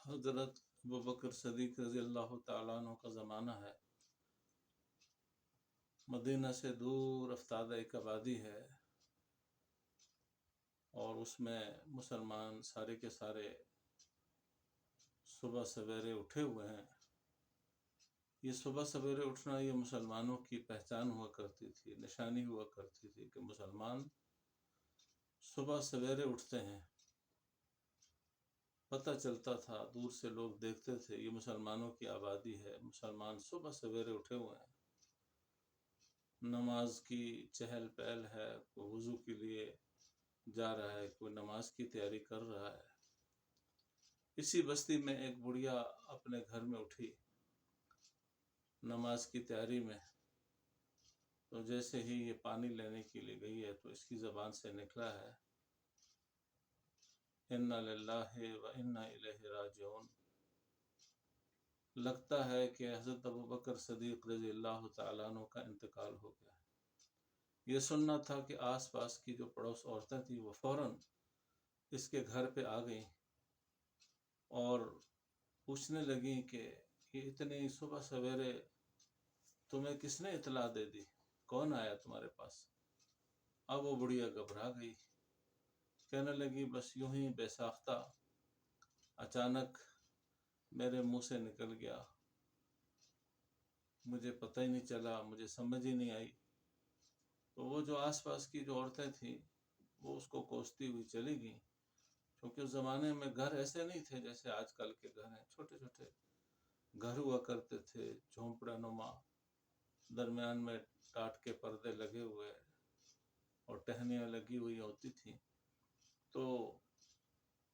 حضرت ابوبکر صدیق رضی اللہ تعالیٰ عنہ کا زمانہ ہے۔ مدینہ سے دور افتادہ ایک آبادی ہے، اور اس میں مسلمان سارے کے سارے صبح سویرے اٹھے ہوئے ہیں۔ یہ صبح سویرے اٹھنا یہ مسلمانوں کی پہچان ہوا کرتی تھی، نشانی ہوا کرتی تھی کہ مسلمان صبح سویرے اٹھتے ہیں۔ پتہ چلتا تھا، دور سے لوگ دیکھتے تھے یہ مسلمانوں کی آبادی ہے، مسلمان صبح سویرے اٹھے ہوئے ہیں، نماز کی چہل پہل ہے، کوئی وضو کے لیے جا رہا ہے، کوئی نماز کی تیاری کر رہا ہے۔ اسی بستی میں ایک بڑھیا اپنے گھر میں اٹھی نماز کی تیاری میں، تو جیسے ہی یہ پانی لینے کے لیے گئی ہے تو اس کی زبان سے نکلا ہے اِنَّا لِلَّهِ وَإِنَّا إِلَيْهِ رَاجِعُونَ۔ لگتا ہے کہ حضرت ابوبکر صدیق رضی اللہ تعالیٰ عنہ کا انتقال ہو گیا ہے۔ یہ سننا تھا کہ آس پاس کی جو پڑوس عورتیں تھیں وہ فوراً اس کے گھر پہ آ گئیں اور پوچھنے لگیں کہ یہ اتنی صبح سویرے تمہیں کس نے اطلاع دے دی، کون آیا تمہارے پاس؟ اب وہ بڑھیا گھبرا گئی، کہنے لگی بس یوں ہی بے ساختہ اچانک میرے منہ سے نکل گیا، مجھے پتہ ہی نہیں چلا، مجھے سمجھ ہی نہیں آئی۔ تو وہ جو آس پاس کی جو عورتیں تھیں وہ اس کو کوستی ہوئی چلی گئیں، کیونکہ اس زمانے میں گھر ایسے نہیں تھے جیسے آج کل کے گھر ہیں، چھوٹے چھوٹے گھر ہوا کرتے تھے، جھونپڑا نما، درمیان میں ٹاٹ کے پردے لگے ہوئے اور ٹہنیاں لگی ہوئی ہوتی تھیں۔ تو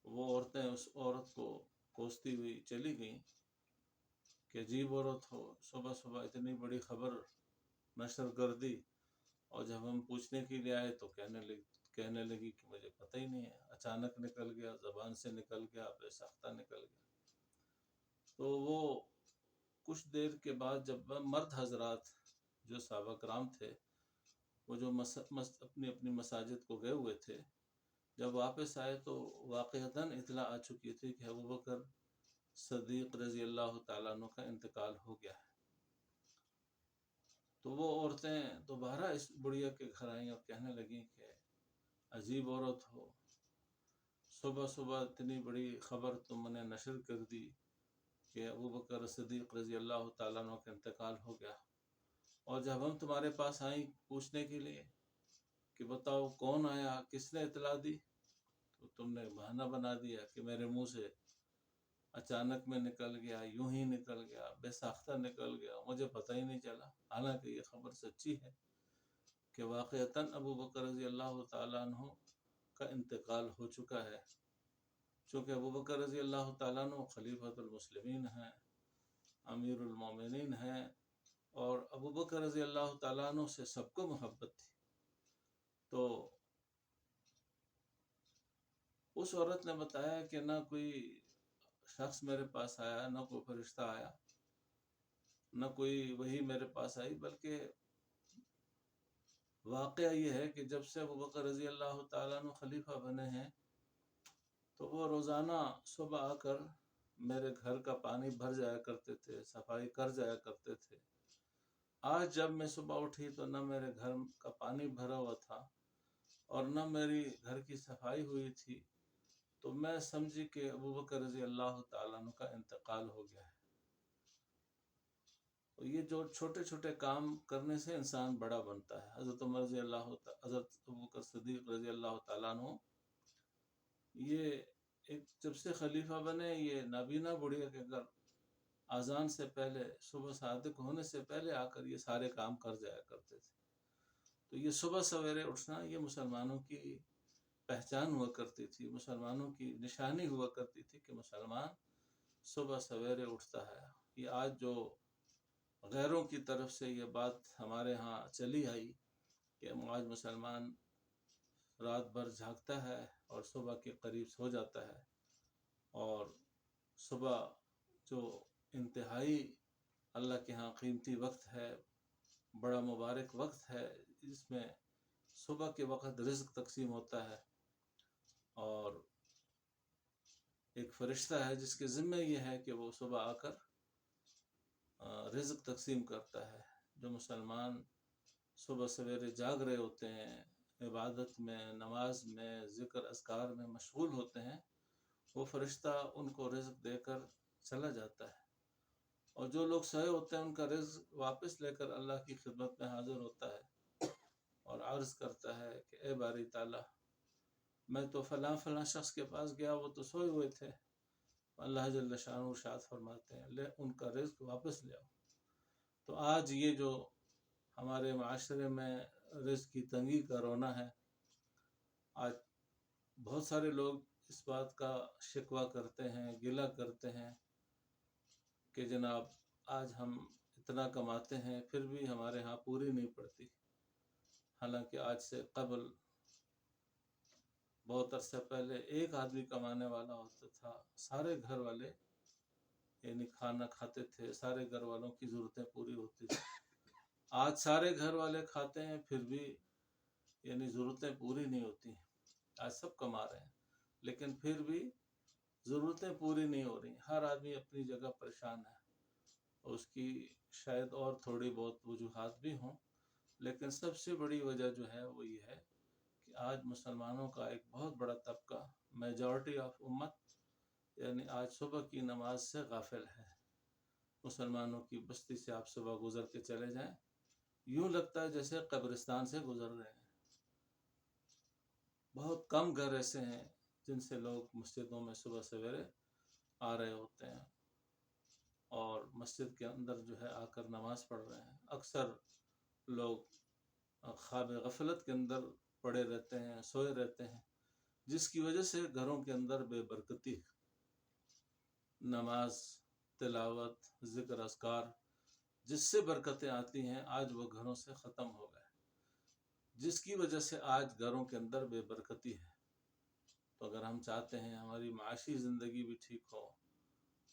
وہ عورتیں اس عورت کو کوستی ہوئی چلی گئیں کہ عجیب عورت ہو، صبح صبح اتنی بڑی خبر نشر کر دی، اور جب ہم پوچھنے کے لیے آئے تو کہنے لگی کہ مجھے پتہ ہی نہیں ہے، اچانک نکل گیا، زبان سے نکل گیا، بے ساختہ نکل گیا۔ تو وہ کچھ دیر کے بعد جب مرد حضرات جو صحابہ کرام تھے وہ جو اپنی اپنی مساجد کو گئے ہوئے تھے، جب واپس آئے تو واقعتاً اطلاع آ چکی تھی کہ ابوبکر صدیق رضی اللہ تعالیٰ عنہ کا انتقال ہو گیا ہے۔ تو وہ عورتیں دوبارہ اس بڑھیا کے گھر آئیں اور کہنے لگیں کہ عجیب عورت ہو، صبح صبح اتنی بڑی خبر تم نے نشر کر دی کہ ابوبکر صدیق رضی اللہ تعالیٰ عنہ کا انتقال ہو گیا، اور جب ہم تمہارے پاس آئیں پوچھنے کے لیے کہ بتاؤ کون آیا، کس نے اطلاع دی، تو تم نے بہانہ بنا دیا کہ میرے منہ سے اچانک میں نکل گیا، یوں ہی نکل گیا، بے ساختہ نکل گیا، مجھے پتہ ہی نہیں چلا۔ حالانکہ یہ خبر سچی ہے کہ واقعتاً ابوبکر رضی اللہ تعالیٰ عنہ کا انتقال ہو چکا ہے، چونکہ ابوبکر رضی اللہ تعالیٰ عنہ خلیفۃ المسلمین ہیں، امیر المومنین ہیں، اور ابوبکر رضی اللہ تعالیٰ عنہ سے سب کو محبت تھی۔ تو اس عورت نے بتایا کہ نہ کوئی شخص میرے پاس آیا، نہ کوئی فرشتہ آیا، نہ کوئی وحی میرے پاس آئی، بلکہ واقعہ یہ ہے کہ جب سے ابوبکر رضی اللہ تعالیٰ عنہ خلیفہ بنے ہیں تو وہ روزانہ صبح آ کر میرے گھر کا پانی بھر جایا کرتے تھے، صفائی کر جایا کرتے تھے۔ آج جب میں صبح اٹھی تو نہ میرے گھر کا پانی بھرا ہوا تھا اور نہ میری گھر کی صفائی ہوئی تھی، تو میں سمجھی کہ ابوبکر رضی اللہ تعالیٰ عنہ کا انتقال ہو گیا ہے۔ تو یہ جو چھوٹے چھوٹے کام کرنے سے انسان بڑا بنتا ہے۔ حضرت ابوبکر صدیق رضی اللہ تعالیٰ عنہ یہ جب سے خلیفہ بنے، یہ نابینا بڑھیا کے گھر اذان سے پہلے، صبح صادق ہونے سے پہلے آ کر یہ سارے کام کر جایا کرتے تھے۔ تو یہ صبح سویرے اٹھنا یہ مسلمانوں کی پہچان ہوا کرتی تھی، مسلمانوں کی نشانی ہوا کرتی تھی کہ مسلمان صبح سویرے اٹھتا ہے۔ یہ آج جو غیروں کی طرف سے یہ بات ہمارے ہاں چلی آئی کہ آج مسلمان رات بھر جاگتا ہے اور صبح کے قریب سو جاتا ہے، اور صبح جو انتہائی اللہ کے ہاں قیمتی وقت ہے، بڑا مبارک وقت ہے، جس میں صبح کے وقت رزق تقسیم ہوتا ہے، اور ایک فرشتہ ہے جس کے ذمہ یہ ہے کہ وہ صبح آ کر رزق تقسیم کرتا ہے. جو مسلمان صبح سویرے جاگ رہے ہوتے ہیں، عبادت میں، نماز میں، ذکر اذکار میں مشغول ہوتے ہیں، وہ فرشتہ ان کو رزق دے کر چلا جاتا ہے. اور جو لوگ سوئے ہوتے ہیں ان کا رزق واپس لے کر اللہ کی خدمت میں حاضر ہوتا ہے اور عرض کرتا ہے کہ اے باری تعالیٰ، میں تو فلاں فلاں شخص کے پاس گیا، وہ تو سوئے ہوئے تھے. اللہ جل شانہ ارشاد فرماتے ہیں لے ان کا رزق واپس لے آؤ. تو آج یہ جو ہمارے معاشرے میں رزق کی تنگی کا رونا ہے، آج بہت سارے لوگ اس بات کا شکوہ کرتے ہیں، گلہ کرتے ہیں کہ جناب آج ہم اتنا کماتے ہیں پھر بھی ہمارے ہاں پوری نہیں پڑتی. حالانکہ آج سے قبل بہت عرصہ پہلے ایک آدمی کمانے والا ہوتا تھا، سارے گھر والے یعنی کھانا کھاتے تھے، سارے گھر والوں کی ضرورتیں پوری ہوتی تھی. آج سارے گھر والے کھاتے ہیں پھر بھی یعنی ضرورتیں پوری نہیں ہوتی ہیں. آج سب کما رہے ہیں لیکن پھر بھی ضرورتیں پوری نہیں ہو رہی. ہر آدمی اپنی جگہ پریشان ہے. اس کی شاید اور تھوڑی بہت وجوہات بھی ہوں، لیکن سب سے بڑی وجہ جو ہے وہ یہ ہے کہ آج مسلمانوں کا ایک بہت بڑا طبقہ، میجورٹی آف امت، یعنی آج صبح کی نماز سے غافل ہے. مسلمانوں کی بستی سے آپ صبح گزر کے چلے جائیں، یوں لگتا ہے جیسے قبرستان سے گزر رہے ہیں. بہت کم گھر ایسے ہیں جن سے لوگ مسجدوں میں صبح سویرے آ رہے ہوتے ہیں اور مسجد کے اندر جو ہے آ کر نماز پڑھ رہے ہیں. اکثر لوگ خواب غفلت کے اندر پڑے رہتے ہیں، سوئے رہتے ہیں، جس کی وجہ سے گھروں کے اندر بے برکتی، نماز، تلاوت، ذکر اذکار جس سے برکتیں آتی ہیں آج وہ گھروں سے ختم ہو گئے، جس کی وجہ سے آج گھروں کے اندر بے برکتی ہے. تو اگر ہم چاہتے ہیں ہماری معاشی زندگی بھی ٹھیک ہو،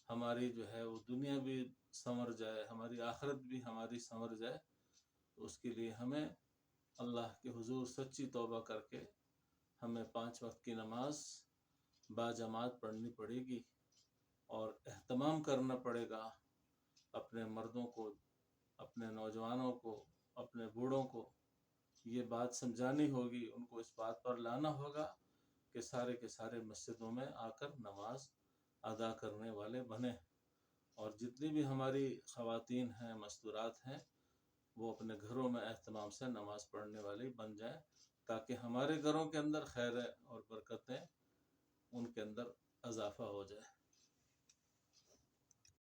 ہماری جو ہے وہ دنیا بھی سنور جائے، ہماری آخرت بھی ہماری سنور جائے، تو اس کے لیے ہمیں اللہ کے حضور سچی توبہ کر کے ہمیں 5 وقت کی نماز باجماعت پڑھنی پڑے گی اور اہتمام کرنا پڑے گا. اپنے مردوں کو، اپنے نوجوانوں کو، اپنے بوڑھوں کو یہ بات سمجھانی ہوگی، ان کو اس بات پر لانا ہوگا کہ سارے کے سارے مسجدوں میں آ کر نماز ادا کرنے والے بنیں. اور جتنی بھی ہماری خواتین ہیں، مستورات ہیں، وہ اپنے گھروں میں اہتمام سے نماز پڑھنے والی بن جائیں، تاکہ ہمارے گھروں کے اندر خیر اور برکتیں ان کے اندر اضافہ ہو جائے.